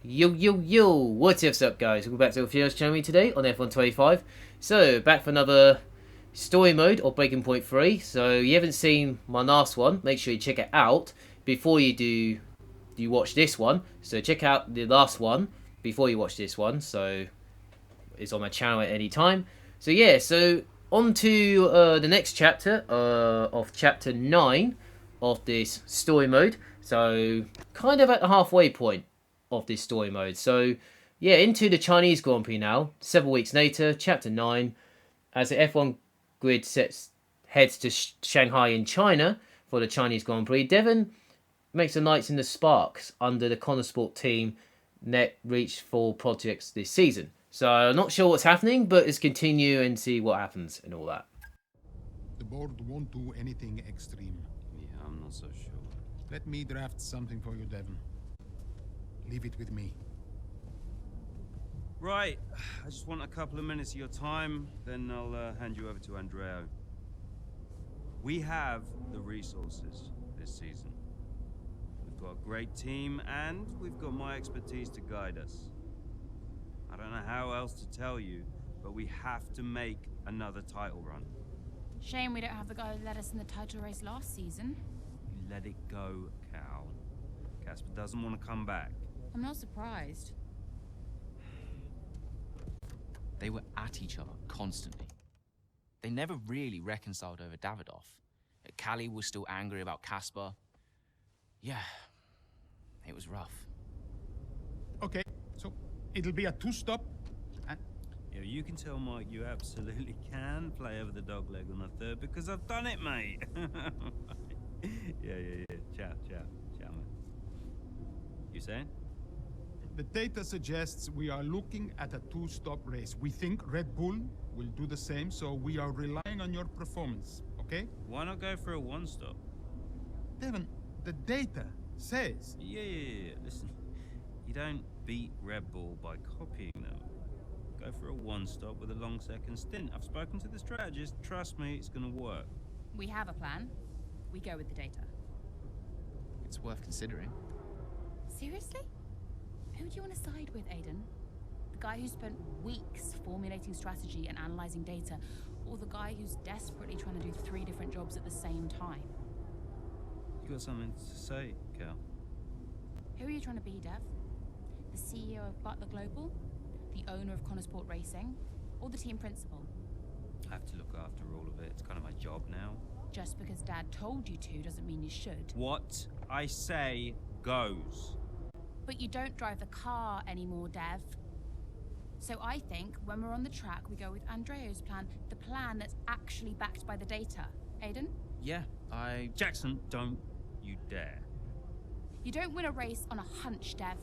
Yo, what's up guys? Welcome back to the Furious channel today on F125. So, back for another story mode of Breaking Point 3. So, you haven't seen my last one, make sure you check it out before you watch this one. So, check out the last one before you watch this one. So, it's on my channel at any time. So, yeah, so on to the next chapter of chapter 9 of this story mode. So, kind of at the halfway point of this story mode. So, yeah, into the Chinese Grand Prix now. Several weeks later, Chapter 9, as the F1 grid heads to Shanghai in China for the Chinese Grand Prix. Devon makes the Knights in the Sparks under the Connosport team net reach full projects this season. So, I'm not sure what's happening, but let's continue and see what happens and all that. The board won't do anything extreme. Yeah, I'm not so sure. Let me draft something for you, Devon. Leave it with me. Right, I just want a couple of minutes of your time, then I'll hand you over to Andrea. We have the resources this season. We've got a great team, and we've got my expertise to guide us. I don't know how else to tell you, but we have to make another title run. Shame we don't have the guy who led us in the title race last season. You let it go, Cal. Casper doesn't want to come back. I'm not surprised. They were at each other constantly. They never really reconciled over Davidoff. Callie was still angry about Casper. Yeah, it was rough. Okay, so it'll be a two-stop. Yeah, you can tell Mike you absolutely can play over the dog leg on the third because I've done it, mate. Yeah. Ciao, man. You saying? The data suggests we are looking at a two-stop race. We think Red Bull will do the same, so we are relying on your performance, okay? Why not go for a one-stop? Devon, the data says... Yeah. Listen, you don't beat Red Bull by copying them. Go for a one-stop with a long second stint. I've spoken to the strategist. Trust me, it's gonna work. We have a plan. We go with the data. It's worth considering. Seriously? Who do you want to side with, Aiden? The guy who spent weeks formulating strategy and analyzing data, or the guy who's desperately trying to do 3 different jobs at the same time? You got something to say, Cal? Who are you trying to be, Dev? The CEO of Butler Global? The owner of Connosport Racing? Or the team principal? I have to look after all of it. It's kind of my job now. Just because Dad told you to doesn't mean you should. What I say goes. But you don't drive the car anymore, Dev. So I think when we're on the track, we go with Andrea's plan, the plan that's actually backed by the data. Aiden? Yeah, Jackson, don't you dare. You don't win a race on a hunch, Dev.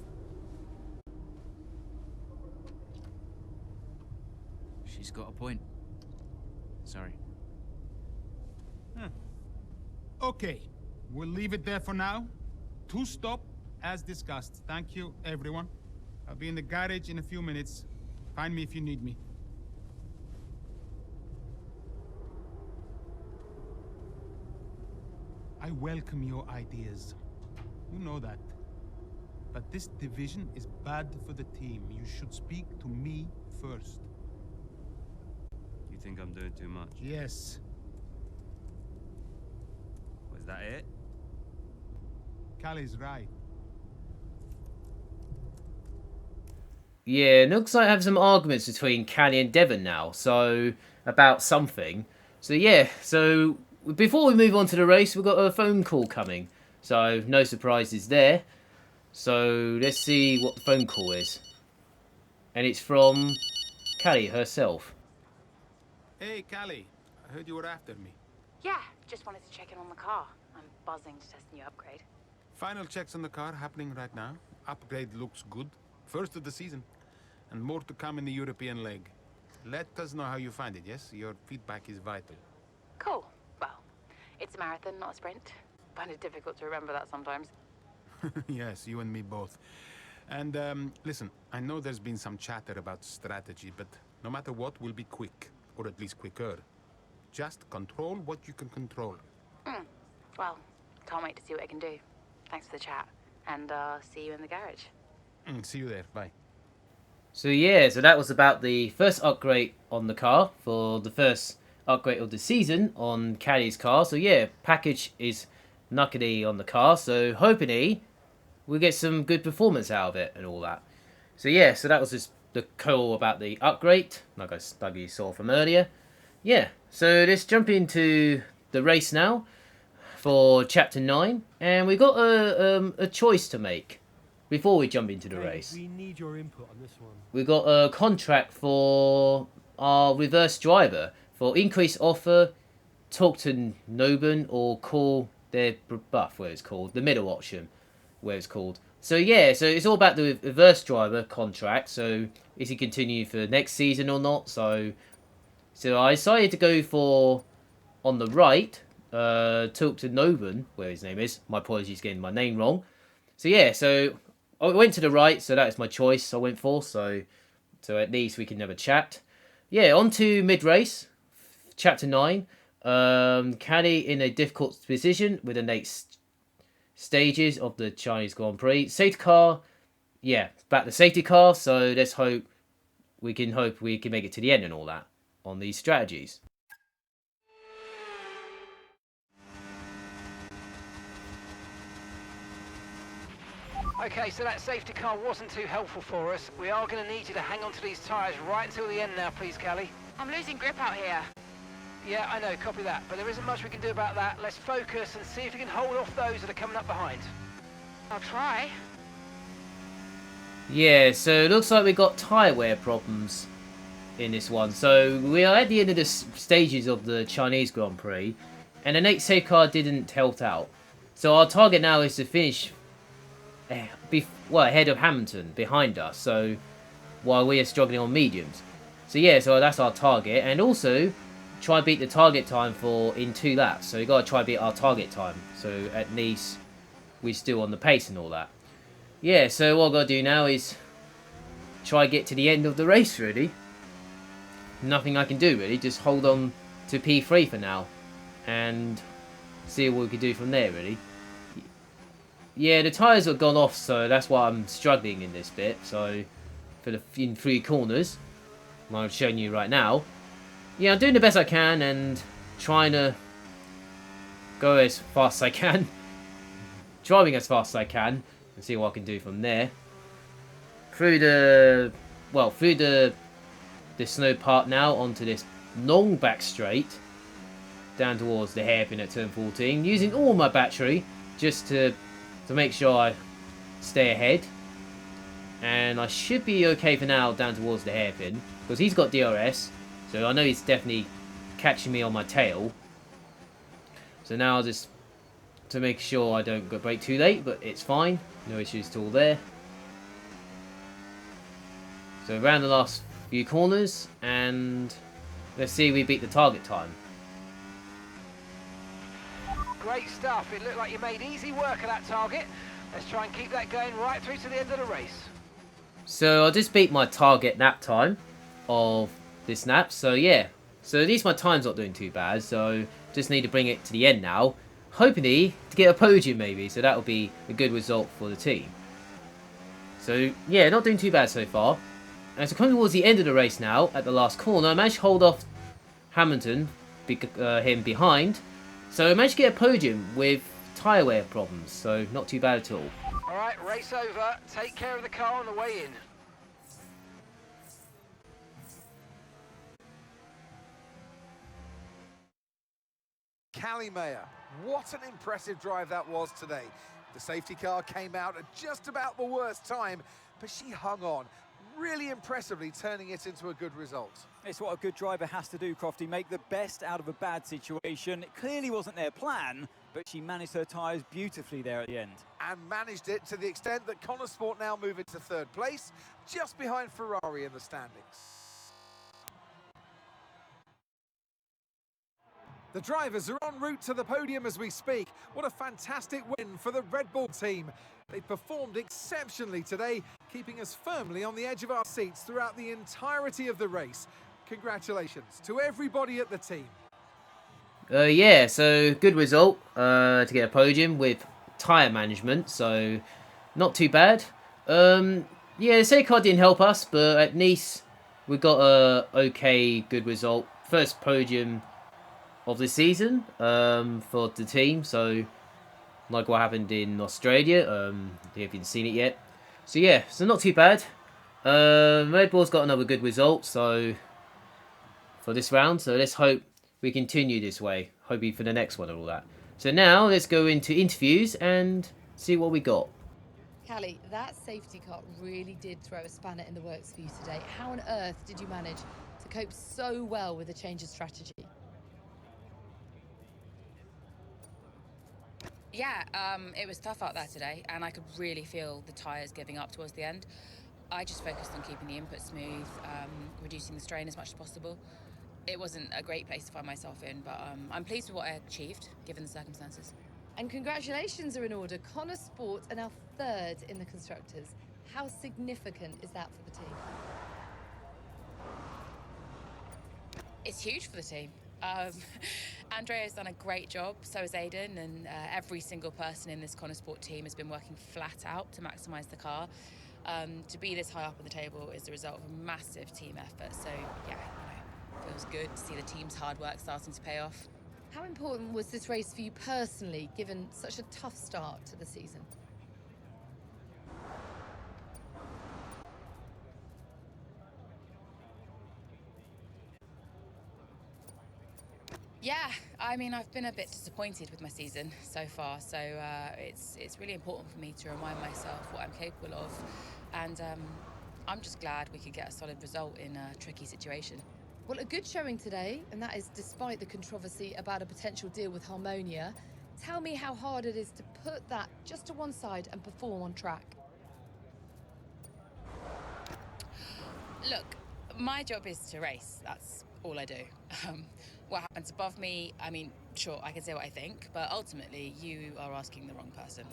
She's got a point. Sorry. Okay, we'll leave it there for now. Two-stop, as discussed. Thank you, everyone. I'll be in the garage in a few minutes. Find me if you need me. I welcome your ideas. You know that. But this division is bad for the team. You should speak to me first. You think I'm doing too much? Yes. Was that it? Callie's right. Yeah, it looks like I have some arguments between Callie and Devon now, so about something. So yeah, so before we move on to the race, we've got a phone call coming. So no surprises there. So let's see what the phone call is. And it's from Callie herself. Hey, Callie. I heard you were after me. Yeah, just wanted to check in on the car. I'm buzzing to test the new upgrade. Final checks on the car happening right now. Upgrade looks good. First of the season. And more to come in the European leg. Let us know how you find it, yes? Your feedback is vital. Cool. Well, it's a marathon, not a sprint. Find it difficult to remember that sometimes. Yes, you and me both. And listen, I know there's been some chatter about strategy, but no matter what, we'll be quick. Or at least quicker. Just control what you can control. Well, can't wait to see what I can do. Thanks for the chat. And see you in the garage. See you there. Bye. So yeah, so that was about the first upgrade on the car for the first upgrade of the season on Caddy's car. So yeah, package is knuckly on the car. So hoping we'll get some good performance out of it and all that. So yeah, so that was just the cool about the upgrade, like you saw from earlier. Yeah, so let's jump into the race now for Chapter 9. And we got a choice to make before we jump into the race. We need your input on this one. We got a contract for our reverse driver for increased offer, talk to Noban or call their buff, where it's called, the middle option, where it's called. So yeah, so it's all about the reverse driver contract. So is he continue for next season or not? So I decided to go for on the right, talk to Noban, where his name is. My apologies, getting my name wrong. So yeah, so I went to the right, so that is my choice I went for, so at least we can have a chat. Yeah, on to mid-race, Chapter 9. Caddy in a difficult position with the next stages of the Chinese Grand Prix. Safety car, yeah, back the safety car, so let's hope we can make it to the end and all that on these strategies. Okay, so that safety car wasn't too helpful for us. We are going to need you to hang on to these tyres right until the end now, please, Callie. I'm losing grip out here. Yeah, I know, copy that. But there isn't much we can do about that. Let's focus and see if we can hold off those that are coming up behind. I'll try. Yeah, so it looks like we got tyre wear problems in this one. So we are at the end of the stages of the Chinese Grand Prix, and the next safe car didn't help out. So our target now is to finish ahead of Hamilton, behind us, so while we are struggling on mediums. So yeah, so that's our target, and also try beat the target time in 2 laps. So you got to try beat our target time, so at least we're still on the pace and all that. Yeah, so what I've got to do now is try get to the end of the race, really. Nothing I can do, really, just hold on to P3 for now and see what we can do from there, really. Yeah, the tyres have gone off, so that's why I'm struggling in this bit. So, in 3 corners, I'm showing you right now. Yeah, I'm doing the best I can and trying to go as fast as I can. Driving as fast as I can and see what I can do from there. Through the snow part now onto this long back straight down towards the hairpin at turn 14. Using all my battery just to make sure I stay ahead, and I should be okay for now down towards the hairpin because he's got DRS, so I know he's definitely catching me on my tail. So now I'll just to make sure I don't go brake too late, but it's fine, no issues at all there. So around the last few corners, and let's see if we beat the target time. Great stuff. It looked like you made easy work of that target. Let's try and keep that going right through to the end of the race. So I just beat my target nap time of this nap. So yeah, so at least my time's not doing too bad. So just need to bring it to the end now, hoping to get a podium maybe. So that will be a good result for the team. So yeah, not doing too bad so far. And so coming towards the end of the race now, at the last corner, I managed to hold off Hamilton, him behind. So I managed to get a podium with tyre wear problems, so not too bad at all. Alright, race over. Take care of the car on the way in. Callie Mayer, what an impressive drive that was today. The safety car came out at just about the worst time, but she hung on, really impressively turning it into a good result. It's what a good driver has to do, Crofty, make the best out of a bad situation. It clearly wasn't their plan, but she managed her tyres beautifully there at the end. And managed it to the extent that Connor Sport now move into 3rd place, just behind Ferrari in the standings. The drivers are en route to the podium as we speak. What a fantastic win for the Red Bull team. They performed exceptionally today, keeping us firmly on the edge of our seats throughout the entirety of the race. Congratulations to everybody at the team. Yeah, so good result to get a podium with tyre management, so not too bad. Yeah, the safety car didn't help us, but at Nice we got a okay, good result. First podium of the season for the team. So like what happened in Australia, they haven't seen it yet. So yeah, so not too bad. Red Bull's got another good result, so for this round. So let's hope we continue this way. Hoping for the next one and all that. So now let's go into interviews and see what we got. Callie, that safety car really did throw a spanner in the works for you today. How on earth did you manage to cope so well with the change of strategy? Yeah, it was tough out there today, and I could really feel the tyres giving up towards the end. I just focused on keeping the input smooth, reducing the strain as much as possible. It wasn't a great place to find myself in, but I'm pleased with what I achieved, given the circumstances. And congratulations are in order. Connor Sport are now third in the Constructors. How significant is that for the team? It's huge for the team. Andrea's done a great job, so has Aiden, and every single person in this Connor Sport team has been working flat out to maximise the car. To be this high up on the table is the result of a massive team effort, so yeah, feels good to see the team's hard work starting to pay off. How important was this race for you personally, given such a tough start to the season? Yeah, I mean, I've been a bit disappointed with my season so far, so it's really important for me to remind myself what I'm capable of, and I'm just glad we could get a solid result in a tricky situation. Well, a good showing today, and that is despite the controversy about a potential deal with Harmonia. Tell me how hard it is to put that just to one side and perform on track. Look, my job is to race. That's all I do. What happens above me, I mean, sure, I can say what I think, but ultimately, you are asking the wrong person.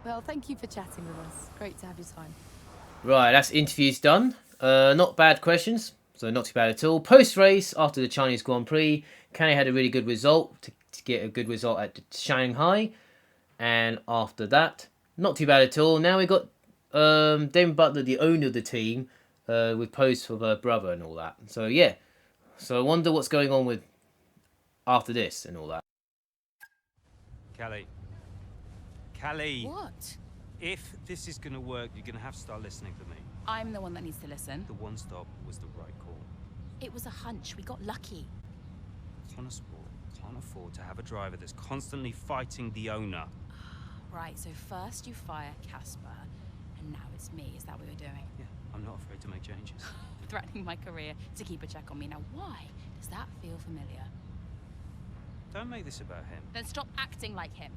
Well, thank you for chatting with us. Great to have your time. Right, that's interviews done. Not bad questions, so not too bad at all. Post-race, after the Chinese Grand Prix, Kanye had a really good result to get a good result at Shanghai. And after that, not too bad at all. Now we got Damon Butler, the owner of the team, with posts for her brother and all that. So yeah, so I wonder what's going on with after this and all that. Callie. What? If this is gonna work, you're gonna have to start listening to me. I'm the one that needs to listen. The one stop was the right call. It was a hunch. We got lucky. Connor Sport can't afford to have a driver that's constantly fighting the owner. Right, so first you fire Casper, and now it's me. Is that what you're doing? Yeah, I'm not afraid to make changes. Threatening my career to keep a check on me. Now, why does that feel familiar? Don't make this about him. Then stop acting like him.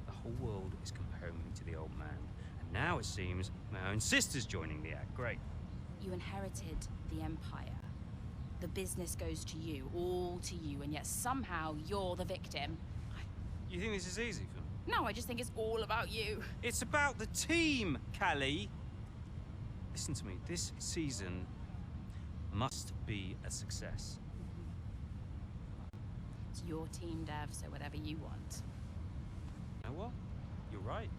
The whole world is comparing me to the old man. And now it seems my own sister's joining the act. Great. You inherited the Empire. The business goes to you, all to you, and yet somehow you're the victim. You think this is easy for me? No, I just think it's all about you. It's about the team, Callie. Listen to me. This season must be a success. It's your team, Dev, so whatever you want. You know what? You're right.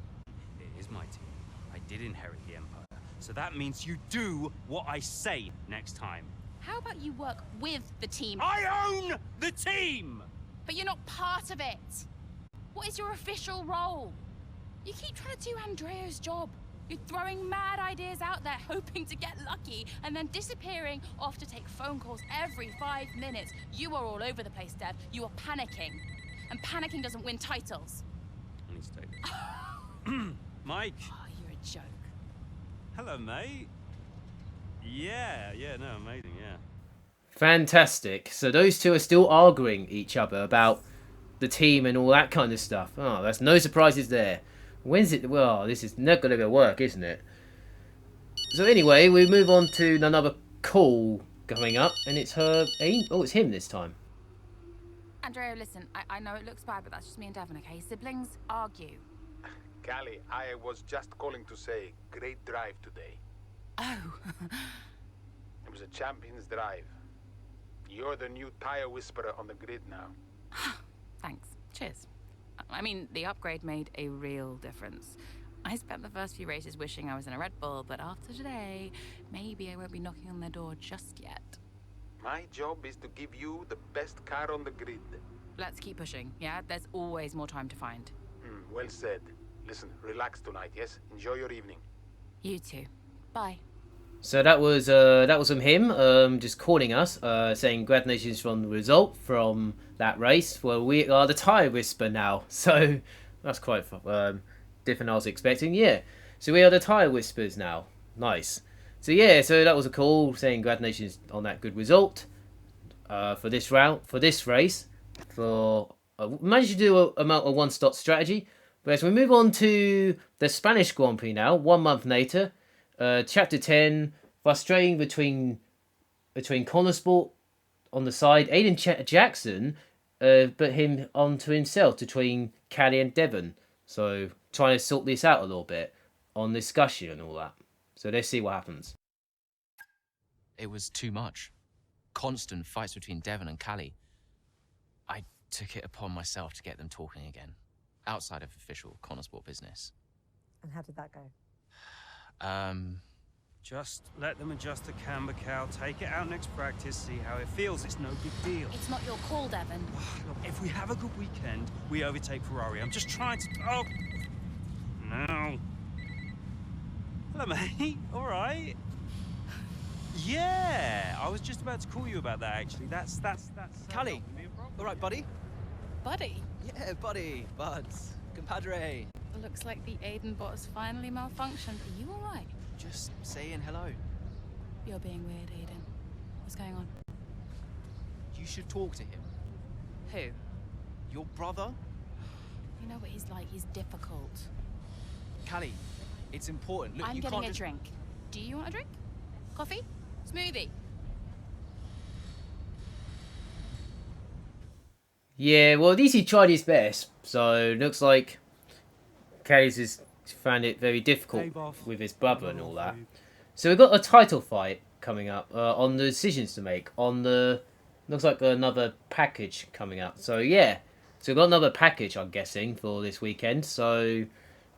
It is my team. I did inherit the Empire. So that means you do what I say next time. How about you work with the team? I own the team! But you're not part of it. What is your official role? You keep trying to do Andrea's job. You're throwing mad ideas out there, hoping to get lucky, and then disappearing off to take phone calls every 5 minutes. You are all over the place, Dev. You are panicking. And panicking doesn't win titles. I need to take this. Mike. Oh, you're a joke. Hello, mate. Yeah, no, amazing, yeah. Fantastic. So those two are still arguing each other about the team and all that kind of stuff. Oh, there's no surprises there. When's it? Well, this is not going to work, isn't it? So anyway, we move on to another call coming up, and it's her. Oh, it's him this time. Andrea, listen, I know it looks bad, but that's just me and Devon, okay? Siblings argue. Callie, I was just calling to say, great drive today. Oh. It was a champion's drive. You're the new tire whisperer on the grid now. Thanks. Cheers. I mean, the upgrade made a real difference. I spent the first few races wishing I was in a Red Bull, but after today, maybe I won't be knocking on their door just yet. My job is to give you the best car on the grid. Let's keep pushing, yeah? There's always more time to find. Well said. Listen, relax tonight, yes? Enjoy your evening. You too. Bye. So that was from him, just calling us, saying congratulations on the result from that race. Well, we are the tyre whisper now, so that's quite different than I was expecting. Yeah, so we are the tyre whispers now. Nice. So yeah, so that was a call saying congratulations on that good result for this race. Managed to do a one-stop strategy. But as we move on to the Spanish Grand Prix now, 1 month later. Chapter 10, frustrating between Connor Sport on the side, Aiden Jackson, but him onto himself between Callie and Devon. So trying to sort this out a little bit on discussion and all that. So let's see what happens. It was too much. Constant fights between Devon and Callie. I took it upon myself to get them talking again, outside of official Connor Sport business. And how did that go? Just let them adjust the camber cow, take it out next practice, see how it feels. It's no big deal. It's not your call, Devon. Look, if we have a good weekend, we overtake Ferrari. I'm just trying to... Oh! No. Hello, mate. All right. Yeah, I was just about to call you about that, actually. That's Callie, all right, buddy? Buddy? Yeah, buddy, buds, compadre. Looks like the Aiden bot has finally malfunctioned. Are you all right? Just saying hello. You're being weird, Aiden. What's going on? You should talk to him. Who? Your brother? You know what he's like. He's difficult. Callie, it's important. Look, I'm you getting can't a just... drink. Do you want a drink? Coffee? Smoothie? Yeah, well, at least he tried his best. So looks like Callie's has found it very difficult with his brother and all that. So we've got a title fight coming up on the decisions to make. Looks like another package coming up. So yeah, so we've got another package, I'm guessing, for this weekend. So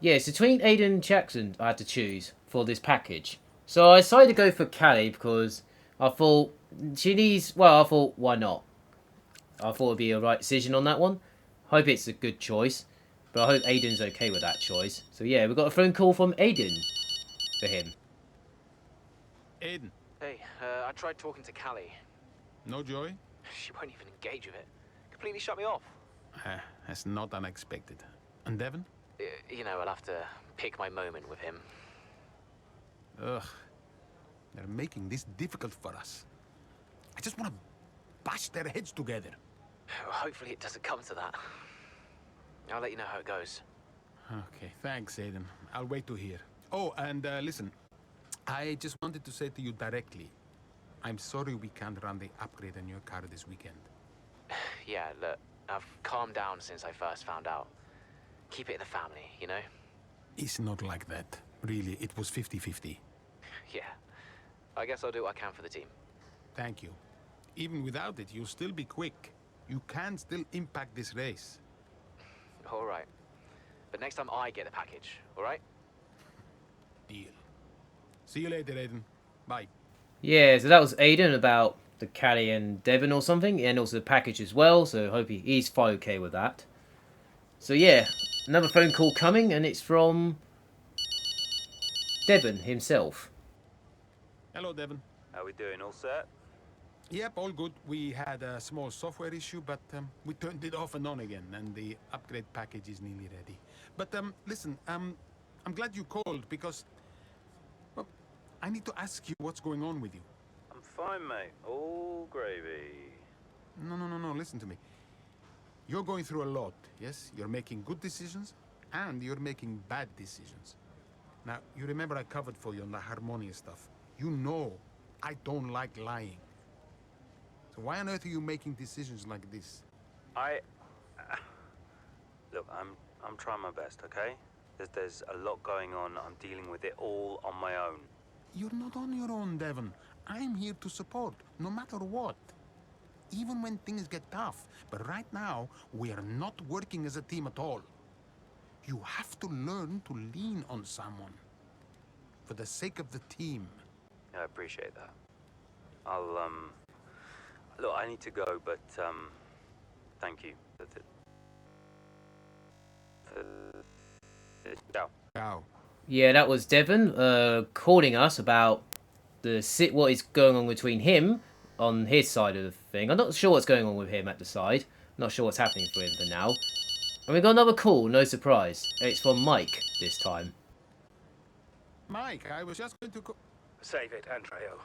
yeah, it's between Aiden and Jackson I had to choose for this package. So I decided to go for Callie because I thought why not? I thought it'd be a right decision on that one. Hope it's a good choice. But I hope Aiden's okay with that choice. So yeah, we've got a phone call from Aiden for him. Aiden. Hey, I tried talking to Callie. No joy? She won't even engage with it. Completely shut me off. That's not unexpected. And Devon? You know, I'll have to pick my moment with him. Ugh. They're making this difficult for us. I just want to bash their heads together. Well, hopefully it doesn't come to that. I'll let you know how it goes. Okay, thanks, Aiden. I'll wait to hear. Oh, and listen. I just wanted to say to you directly, I'm sorry we can't run the upgrade on your car this weekend. Yeah, look, I've calmed down since I first found out. Keep it in the family, you know? It's not like that. Really, it was 50-50. Yeah. I guess I'll do what I can for the team. Thank you. Even without it, you'll still be quick. You can still impact this race. All right. But next time I get the package, all right? Deal. See you later, Aiden. Bye. Yeah, so that was Aiden about the Callie and Devon or something, and also the package as well, so I hope he's fine okay with that. So yeah, another phone call coming, and it's from Devon himself. Hello, Devon. How we doing? All set? Yep, all good. We had a small software issue, but we turned it off and on again, and the upgrade package is nearly ready. But listen, I'm glad you called because, well, I need to ask you what's going on with you. I'm fine, mate. All gravy. No, listen to me. You're going through a lot, yes? You're making good decisions, and you're making bad decisions. Now, you remember I covered for you on the Harmonia stuff. You know I don't like lying. So why on earth are you making decisions like this? Look, I'm trying my best, okay? There's a lot going on. I'm dealing with it all on my own. You're not on your own, Devon. I'm here to support, no matter what. even when things get tough. But right now, we are not working as a team at all. You have to learn to lean on someone. For the sake of the team. I appreciate that. I'll, look, I need to go, but, thank you. Ciao. Ciao. Yeah, that was Devon calling us about what is going on between him on his side of the thing. I'm not sure what's going on with him at the side. Not sure what's happening for him for now. And we got another call, no surprise. It's from Mike this time. Mike, I was just going to Save it, Andreo.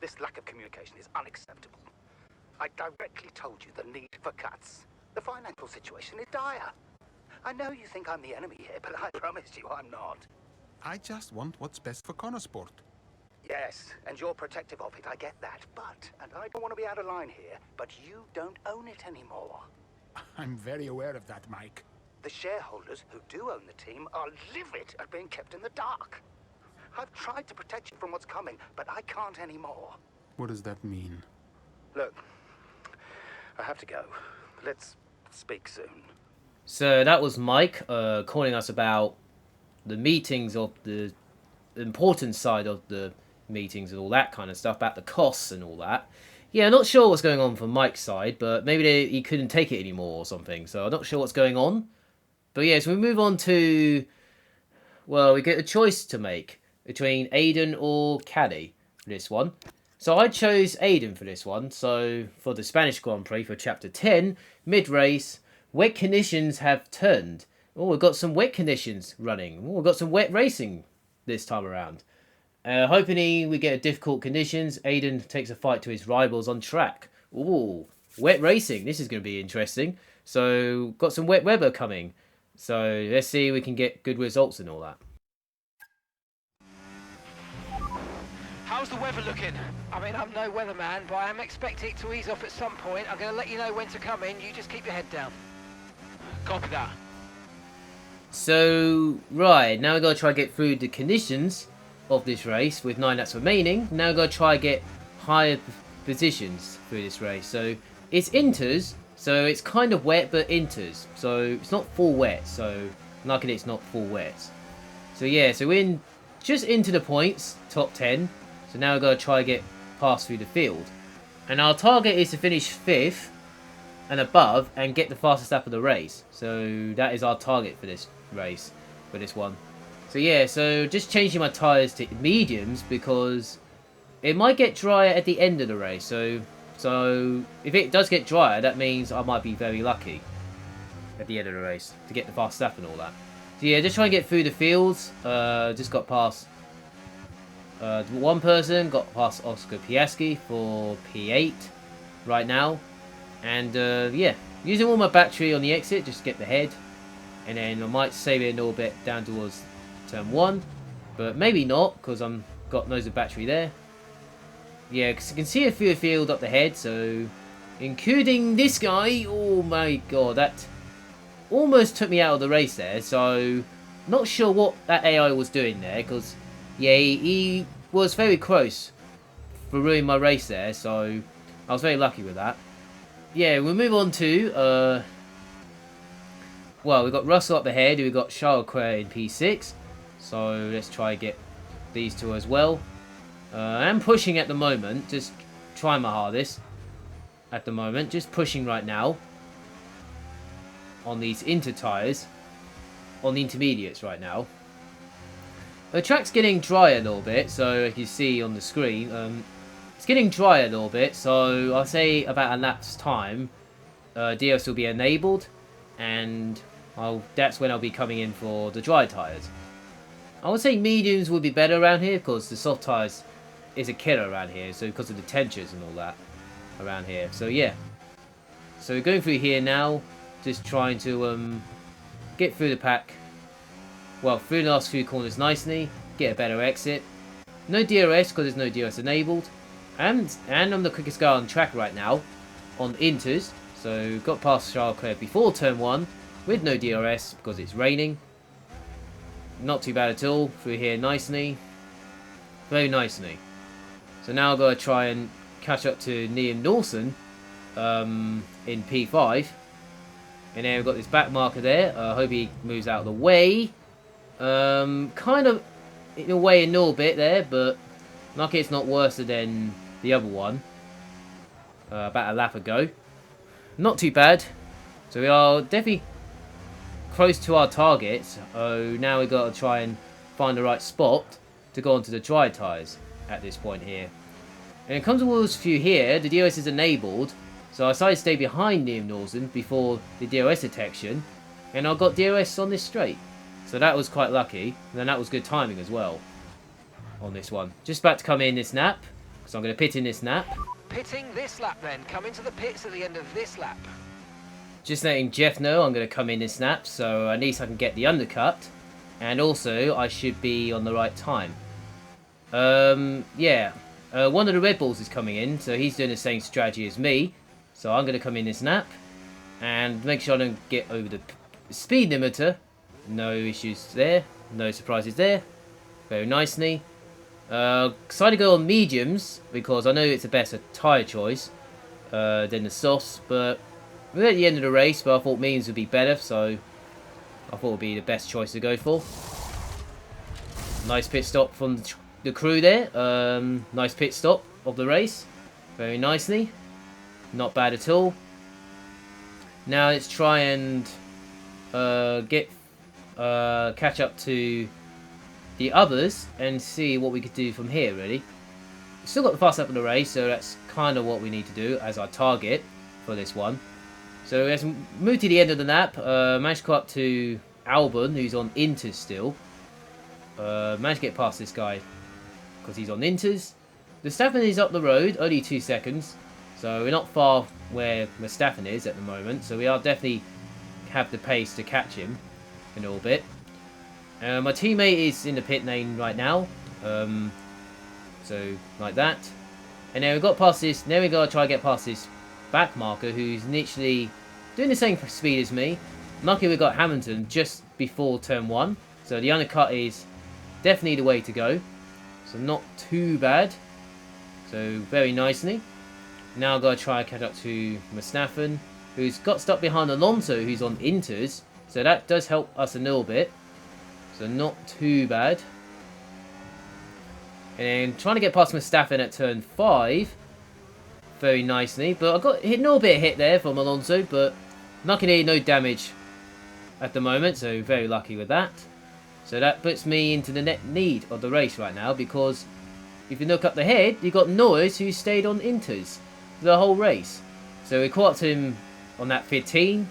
This lack of communication is unacceptable. I directly told you the need for cuts. The financial situation is dire. I know you think I'm the enemy here, but I promise you I'm not. I just want what's best for Connorsport. Yes, and you're protective of it, I get that. But, and I don't want to be out of line here, but you don't own it anymore. I'm very aware of that, Mike. The shareholders who do own the team are livid at being kept in the dark. I've tried to protect you from what's coming, but I can't anymore. What does that mean? Look, I have to go. Let's speak soon. So that was Mike calling us about the meetings, of the important side of the meetings and all that kind of stuff, about the costs and all that. Yeah, not sure what's going on from Mike's side, but maybe he couldn't take it anymore or something, so I'm not sure what's going on. But yeah, so we move on to, well, we get a choice to make between Aiden or Caddy for this one. So I chose Aiden for this one, so for the Spanish Grand Prix for Chapter 10, mid-race, wet conditions have turned. Oh, we've got some wet conditions running. Oh, we've got some wet racing this time around. Hoping we get difficult conditions. Aiden takes a fight to his rivals on track. Ooh, wet racing. This is going to be interesting. So, got some wet weather coming. So, let's see if we can get good results and all that. How's the weather looking? I mean, I'm no weatherman, but I am expecting it to ease off at some point. I'm going to let you know when to come in. You just keep your head down. Copy that. So, right, now we've got to try to get through the conditions of this race with 9 laps remaining. Now we've got to try to get higher positions through this race. So, it's inters, so it's kind of wet, but inters. So, it's not full wet, so luckily it's not full wet. So, yeah, so we're just into the points, top 10. So, now we've got to try to get past through the field. And our target is to finish 5th and above and get the fastest lap of the race. So, that is our target for this race, for this one. So yeah, so just changing my tyres to mediums because it might get drier at the end of the race. So if it does get drier, that means I might be very lucky at the end of the race to get the fast lap and all that. So yeah, just trying to get through the fields. Just got past one person, got past Oscar Piastri for P8 right now. And yeah, using all my battery on the exit, just get the head. And then I might save it a little bit down towards turn 1. But maybe not, because I'm got loads of battery there. Yeah, because you can see a few field up the head, so... including this guy. Oh my god, that almost took me out of the race there. So, not sure what that AI was doing there, because... yeah, he was very close for ruining my race there, so... I was very lucky with that. Yeah, we'll move on to... well, we've got Russell up ahead, we've got Charles Leclerc in P6. So let's try and get these two as well. I'm pushing at the moment, just trying my hardest at the moment. Just pushing right now on these inter tyres, on the intermediates right now. The track's getting drier a little bit, so if you see on the screen, it's getting drier a little bit. So I'll say about a lap's time, DRS will be enabled, and that's when I'll be coming in for the dry tyres. I would say mediums would be better around here because the soft tyres is a killer around here. So because of the temperatures and all that around here. So yeah. So going through here now, just trying to get through the pack. Well, through the last few corners nicely, get a better exit. No DRS because there's no DRS enabled. And I'm the quickest guy on track right now on inters. So got past Charles Leclerc before turn 1 with no DRS because it's raining. Not too bad at all. Through here nicely. Very nicely. So now I've got to try and catch up to Liam Lawson in P5. And then we've got this back marker there. I hope he moves out of the way. Kind of in a way a little bit there, but lucky it's not worse than the other one. About a lap ago. Not too bad. So we are definitely close to our target. So now we've got to try and find the right spot to go onto the dry tyres at this point here. And it comes towards a few here. The DOS is enabled. So I decided to stay behind Liam Norton before the DOS detection. And I got DOS on this straight. So that was quite lucky. And then that was good timing as well on this one. Just about to come in this lap. So I'm going to pit in this lap. Pitting this lap then. Come into the pits at the end of this lap. Just letting Jeff know I'm going to come in this lap. So at least I can get the undercut. And also I should be on the right time. Yeah. One of the Red Bulls is coming in. So he's doing the same strategy as me. So I'm going to come in this lap. And make sure I don't get over the speed limiter. No issues there. No surprises there. Very nicely. Decided to go on mediums because I know it's a better tyre choice than the softs. But we're at the end of the race, but I thought mediums would be better. So I thought it would be the best choice to go for. Nice pit stop from the crew there. Nice pit stop of the race. Very nicely. Not bad at all. Now let's try and catch up to the others and see what we could do from here, really. Still got the fast lap of the race, so that's kind of what we need to do as our target for this one. So let's move to the end of the lap. Managed to go up to Albon, who's on Inters still. Managed to get past this guy because he's on Inters. Verstappen is up the road, only 2 seconds. So we're not far where Verstappen is at the moment. So we are definitely have the pace to catch him in a little bit. My teammate is in the pit lane right now. So like that. And then we've got past this. Then we got to try to get past this back marker who's literally doing the same speed as me. Luckily we got Hamilton just before turn 1. So the undercut is definitely the way to go. So not too bad. So very nicely. Now I've got to try and catch up to Verstappen, who's got stuck behind Alonso, who's on Inters. So that does help us a little bit. So not too bad. And then trying to get past Verstappen at turn 5. Very nicely. But I got hit a little bit of hit there from Alonso, but luckily no damage at the moment. So very lucky with that. So that puts me into the net lead of the race right now, because if you look up the head, you got Norris, who stayed on Inters the whole race. So we caught up to him on that 15.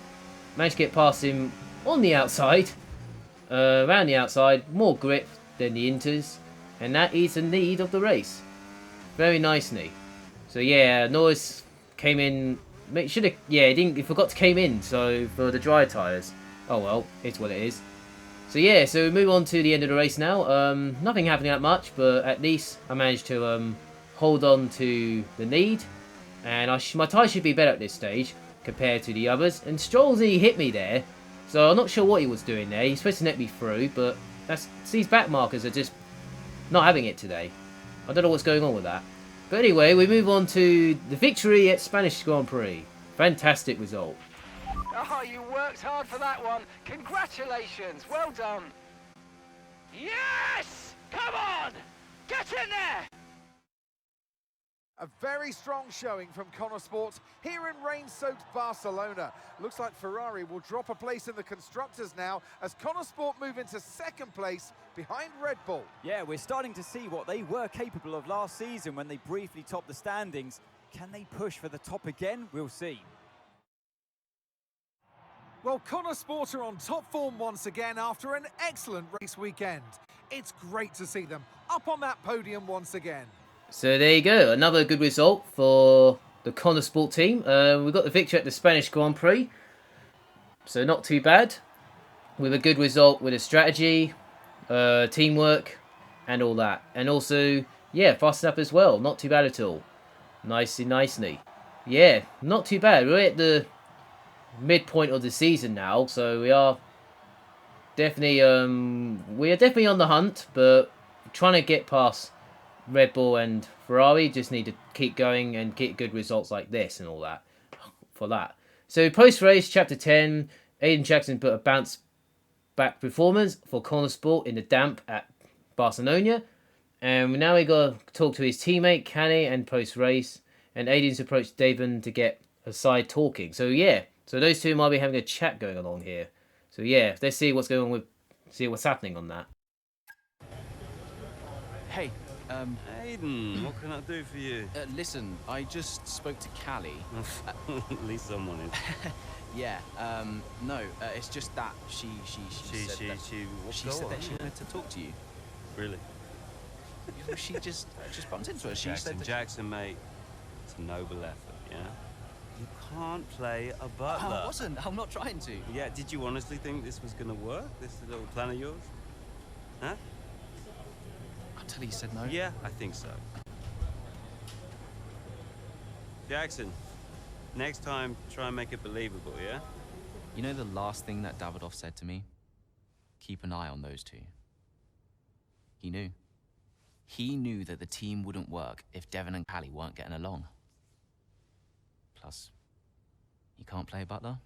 Managed to get past him on the outside. Around the outside. More grip than the Inters. And that is the lead of the race. Very nicely. So yeah, Norris came in. Should have. Yeah, he forgot to came in. So for the dry tyres. Oh well, it's what it is. So yeah, so we move on to the end of the race now. Nothing happening that much, but at least I managed to hold on to the lead. And my tyre should be better at this stage compared to the others. And Stroll's he hit me there. So I'm not sure what he was doing there. He's supposed to net me through, but these back markers are just not having it today. I don't know what's going on with that. But anyway, we move on to the victory at Spanish Grand Prix. Fantastic result. Oh, you worked hard for that one. Congratulations. Well done. Yes! Come on! Get in there! A very strong showing from Connor Sport here in rain-soaked Barcelona. Looks like Ferrari will drop a place in the Constructors now as Connor Sport move into second place behind Red Bull. Yeah, we're starting to see what they were capable of last season when they briefly topped the standings. Can they push for the top again? We'll see. Well, Connor Sport are on top form once again after an excellent race weekend. It's great to see them up on that podium once again. So there you go, another good result for the Connor Sport team. We got the victory at the Spanish Grand Prix, so not too bad. With a good result with a strategy, teamwork, and all that. And also, yeah, fast up as well, not too bad at all. Nicely. Yeah, not too bad. We're at the midpoint of the season now, so we are definitely on the hunt, but trying to get past Red Bull and Ferrari. Just need to keep going and get good results like this and all that. for that. So post-race, Chapter 10, Aiden Jackson put a bounce-back performance for Corner Sport in the damp at Barcelona. And now we got to talk to his teammate, Canny, and post-race. And Aiden's approached Davin to get a side talking. So yeah, so those two might be having a chat going along here. So yeah, let's see what's going on see what's happening on that. Hey, Aiden, what can I do for you? listen, I just spoke to Callie. At least someone is. Yeah, no, it's just that she said that she wanted to talk to you. Really? She just bumped into her. She said that Jackson, mate, it's a noble effort, yeah? You can't play a butler. I wasn't. I'm not trying to. Yeah, did you honestly think this was gonna work? This little plan of yours? Huh? Until he said no. Yeah, I think so. Jackson, next time, try and make it believable, yeah? You know the last thing that Davidoff said to me? Keep an eye on those two. He knew. He knew that the team wouldn't work if Devon and Callie weren't getting along. Plus, you can't play butler?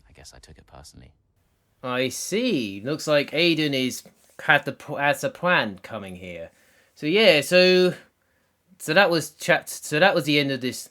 I guess I took it personally. I see. Looks like Aiden has a plan coming here. So yeah, so that was the end of this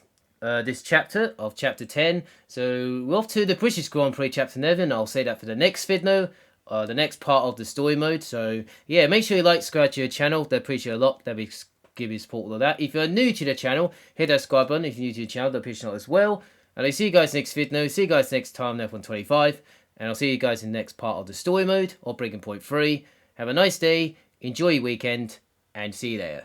chapter of chapter 10. So we're off to the British Grand Prix chapter 11. I'll say that for the next video, the next part of the story mode. So yeah, make sure you like, subscribe to your channel. They appreciate it a lot. They'll be give you support, all of that. If you're new to the channel, hit that subscribe button. If you're new to the channel, they'll appreciate it as well. And I'll see you guys next video. See you guys next time, F125. And I'll see you guys in the next part of the story mode or Breaking Point 3. Have a nice day, enjoy your weekend, and see you there.